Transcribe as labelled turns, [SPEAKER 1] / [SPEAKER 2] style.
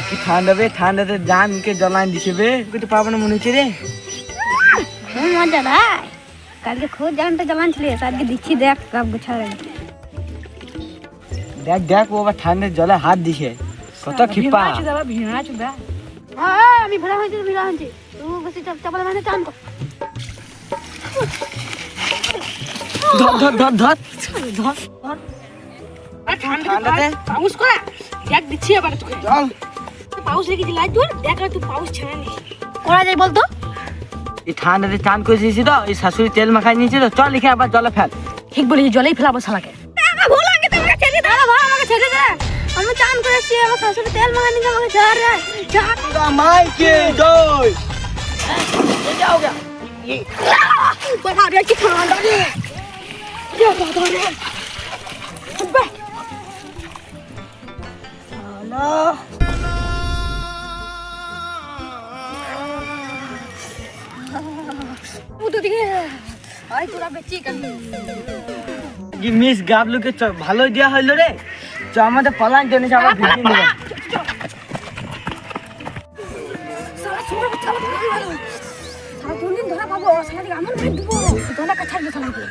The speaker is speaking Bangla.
[SPEAKER 1] কি ঠান্ডা বে, ঠান্ডাতে জানকে জ্বলান দিছে বে, একটু পাবো না মনে হচ্ছে রে।
[SPEAKER 2] মজা ভাই, কালকে খুব জানটা জ্বালানছিলি, আজকে দিচ্ছি দেখ কাপ গুছাড়ে।
[SPEAKER 1] দেখ দেখ ও আবার ঠান্ডার জলে হাত দিছে, কত খিপা।
[SPEAKER 2] আমি ভিড়া হয়েছি তুই বেশি চাপালে মানে চান কর।
[SPEAKER 1] ধর ধর ধর ধর ধর।
[SPEAKER 2] ঠান্ডাতে পাউস করা দেখ দিচ্ছি আবার তোকে।
[SPEAKER 1] চল
[SPEAKER 2] পাউস রেখেছি লাই তোর, দেখ আর তুই পাউস ছেড়ে নি করা যায় বলতো।
[SPEAKER 1] এই ঠান্ডাতে চান করেছিস তো, এই শাশুড়ি তেল মাখাই নিয়েছি তো, চল লিখে আবার জলে ফেল।
[SPEAKER 2] ঠিক বলেছি, জলেই ফেলাবো শালাকে। ভুল আগে তো আমাকে ছেড়ে দে, ভাই আমাকে ছেড়ে দে। আমি চান করেছি, আমার শাশুড়ি তেল মাখাই নিয়ে আমাকে ছাড় রে, ছাড়।
[SPEAKER 1] মাইকে জয়
[SPEAKER 2] যাও গা বাবা রে, কি ঠান্ডা রে, যা বাবা রে। বে শালা উঠে দিকে আই তোরা বেচি কেন।
[SPEAKER 1] কি মিস গাবলুকে ভালোই দেওয়া হইলো রে। চ আমাদের পলান টেনে আবার ভিড়ে নেব।
[SPEAKER 2] সারা ছোট বাচ্চা ভালো সারা কোনদিন ধরা পাবো, সারা দিকে আমার পেট দেবো, ধরা কাছাড় ছাড়বে শালাকে।